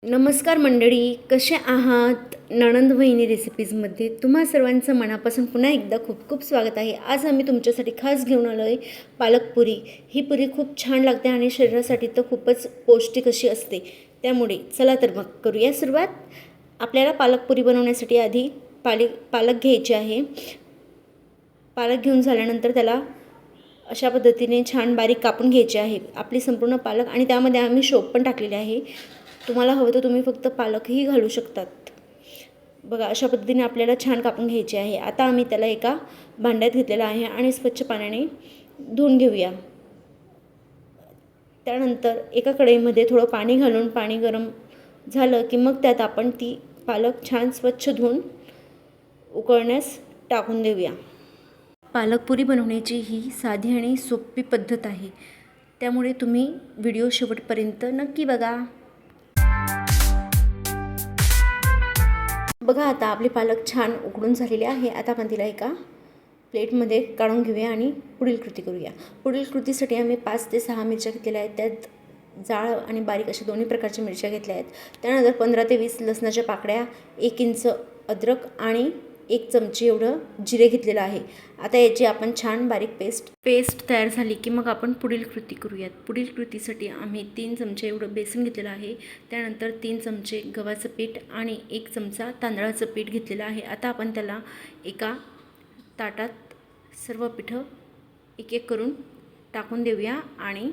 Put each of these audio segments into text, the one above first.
नमस्कार मंडळी, कसे आहात? नणंद वहिनी रेसिपीजमध्ये तुम्हा सर्वांचं मनापासून पुन्हा एकदा खूप खूप स्वागत आहे. आज आम्ही तुमच्यासाठी खास घेऊन आलो आहे पालक पुरी. ही पुरी खूप छान लागते आणि शरीरासाठी तर खूपच पौष्टिक अशी असते. त्यामुळे चला तर मग करूया सुरुवात. आपल्याला पालक पुरी बनवण्यासाठी आधी पालक घ्यायचे आहे. पालक घेऊन झाल्यानंतर त्याला अशा पद्धतीने छान बारीक कापून घ्यायचे आहे. आपली संपूर्ण पालक आणि त्यामध्ये आम्ही शोप पण टाकलेले आहे. तुम्हाला हवं तर तुम्ही फक्त पालकही घालू शकतात. बघा, अशा पद्धतीने आपल्याला छान कापून घ्यायचे आहे. आता आम्ही त्याला एका भांड्यात घेतलेला आहे आणि स्वच्छ पाण्याने धुवून घेऊया. त्यानंतर एका कढईमध्ये थोडं पाणी घालून पाणी गरम झालं की मग त्यात आपण ती पालक छान स्वच्छ धुवून उकळण्यास टाकून देऊया. पालकपुरी बनवण्याची ही साधी आणि सोपी पद्धत आहे. त्यामुळे तुम्ही व्हिडिओ शेवटपर्यंत नक्की बघा. बघा, आता आपली पालक छान उकडून झालेली आहे. आता आपण तिला एका प्लेटमध्ये काढून घेऊया आणि पुढील कृती करूया. पुढील कृतीसाठी आम्ही 5 ते 6 मिरच्या घेतलेल्या आहेत. त्यात जाड आणि बारीक अशा दोन्ही प्रकारच्या मिरच्या घेतल्या आहेत. त्यानंतर 15 ते 20 लसणाच्या पाकळ्या, 1 इंच अद्रक आणि 1 चमचे एवढं जिरे घेतलेलं आहे. आता याची आपण छान बारीक पेस्ट तयार झाली की मग आपण पुढील कृती करूयात. पुढील कृतीसाठी आम्ही 3 चमचे एवढं बेसन घेतलेलं आहे. त्यानंतर 3 चमचे गव्हाचं पीठ आणि 1 चमचा तांदळाचं पीठ घेतलेलं आहे. आता आपण त्याला एका ताटात सर्व पिठं एक एक करून टाकून देऊया आणि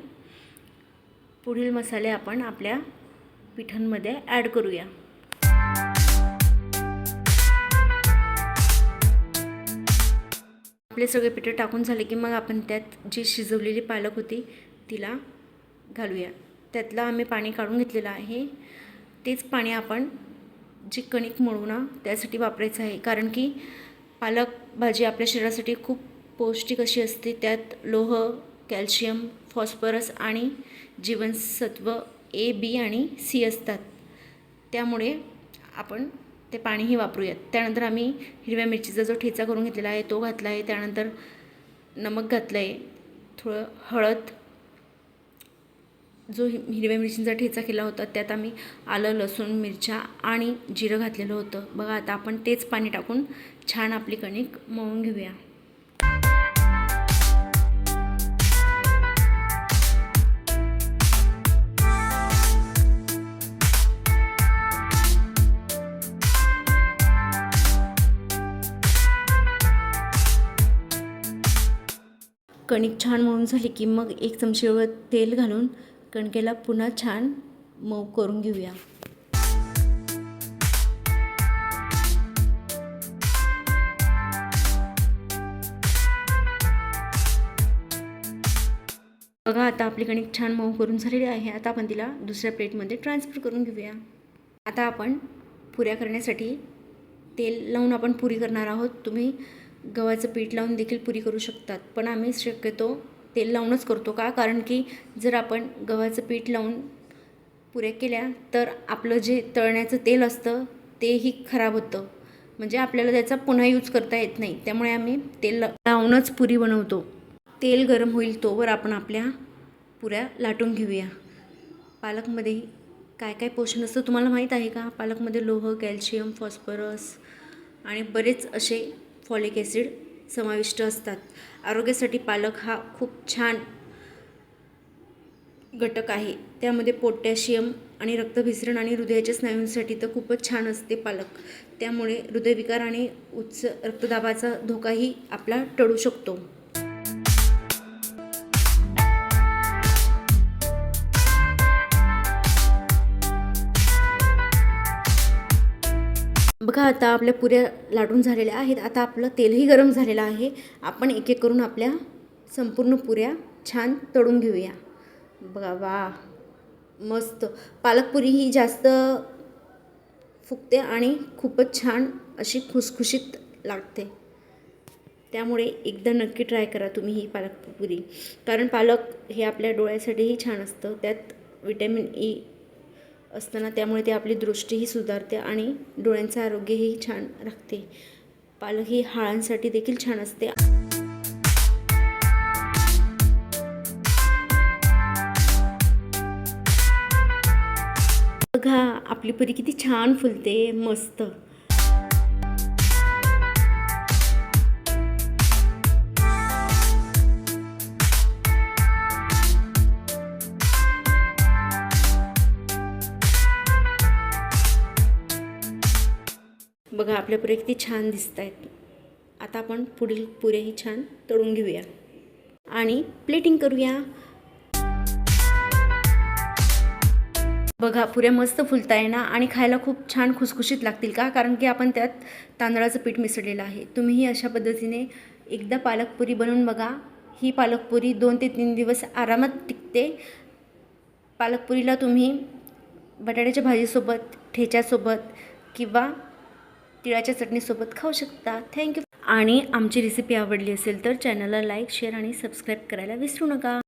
पुढील मसाले आपण आपल्या पिठांमध्ये ॲड करूया. आपले सगळे पिठं टाकून झाले की मग आपण त्यात जी शिजवलेली पालक होती तिला घालूया. त्यातलं आम्ही पाणी काढून घेतलेलं आहे. तेच पाणी आपण जी कणिक मळू ना त्यासाठी वापरायचं आहे. कारण की पालक भाजी आपल्या शरीरासाठी खूप पौष्टिक अशी असते. त्यात लोह, कॅल्शियम, फॉस्फरस आणि जीवनसत्व A, B आणि C असतात. त्यामुळे आपण ते पाणीही वापरूयात. त्यानंतर आम्ही हिरव्या मिरचीचा जो ठेचा करून घेतलेला आहे तो घातला आहे. त्यानंतर नमक घातलं आहे, थोडं हळद, जो हिरव्या मिरचीचा ठेचा केला होता त्यात आम्ही आलं, लसूण, मिरच्या आणि जिरं घातलेलं होतं. बघा, आता आपण तेच पाणी टाकून छान आपली कणिक मळून घेऊया. कणिक छान मळून झाली की मग 1 चमचे एवढं तेल घालून कणकेला पुन्हा छान मऊ करून घेऊया. बघा, आता आपली कणिक छान मऊ करून झालेली आहे. आता आपण तिला दुसऱ्या प्लेटमध्ये ट्रान्सफर करून घेऊया. आता आपण पुऱ्या करण्यासाठी तेल लावून आपण पुरी करणार आहोत. तुम्ही गव्हाचं पीठ लावून देखील पुरी करू शकतात, पण आम्ही शक्यतो तेल लावूनच करतो. का? कारण की जर आपण गव्हाचं पीठ लावून पुऱ्या केल्या तर आपलं जे तळण्याचं तेल असतं तेही खराब होतं. म्हणजे आपल्याला त्याचा पुन्हा यूज करता येत नाही. त्यामुळे आम्ही तेल लावूनच पुरी बनवतो. तेल गरम होईल तोवर आपण आपल्या पुऱ्या लाटून घेऊया. पालकमध्ये काय काय पोषण असतं तुम्हाला माहीत आहे का? पालकमध्ये लोह, कॅल्शियम, फॉस्फरस आणि बरेच असे फॉलिक ॲसिड समाविष्ट असतात. आरोग्यासाठी पालक हा खूप छान घटक आहे. त्यामध्ये पोटॅशियम आणि रक्तभिसरण आणि हृदयाच्या स्नायूंसाठी तर खूपच छान असते पालक. त्यामुळे हृदयविकार आणि उच्च रक्तदाबाचा धोकाही आपला टळू शकतो. बघा, आता आपल्या पुऱ्या लाटून झालेल्या आहेत. आता आपलं तेलही गरम झालेलं आहे. आपण एक एक करून आपल्या संपूर्ण पुऱ्या छान तळून घेऊया. बघा, वा, मस्त. पालकपुरी ही जास्त फुगते आणि खूपच छान अशी खुसखुशीत लागते. त्यामुळे एकदा नक्की ट्राय करा तुम्ही ही पालकपुरी. कारण पालक हे आपल्या डोळ्यासाठीही छान असतं. त्यात व्हिटॅमिन E असताना त्यामुळे ते आपली दृष्टीही सुधारते आणि डोळ्यांचं आरोग्यही छान राखते. पालक ही हाडांसाठी देखील छान असते. बघा, आपली पुरी किती छान फुलते, मस्त. बघा आपल्या पुऱ्या किती छान दिसत आहेत. आता आपण पुढील पुऱ्याही छान तळून घेऊया आणि प्लेटिंग करूया. बघा पुऱ्या मस्त फुलत आहे ना आणि खायला खूप छान खुसखुशीत लागतील का, कारण की आपण त्यात तांदळाचं पीठ मिसळलेलं आहे. तुम्हीही अशा पद्धतीने एकदा पालकपुरी बनवून बघा. ही पालकपुरी 2 ते 3 दिवस आरामात टिकते. पालकपुरीला तुम्ही बटाट्याच्या भाजीसोबत, ठेच्यासोबत किंवा तिळाच्या चटणीसोबत खाऊ शकता. थँक्यू. आणि आमची रेसिपी आवडली असेल तर चॅनलला लाईक, शेअर आणि सबस्क्राईब करायला विसरू नका.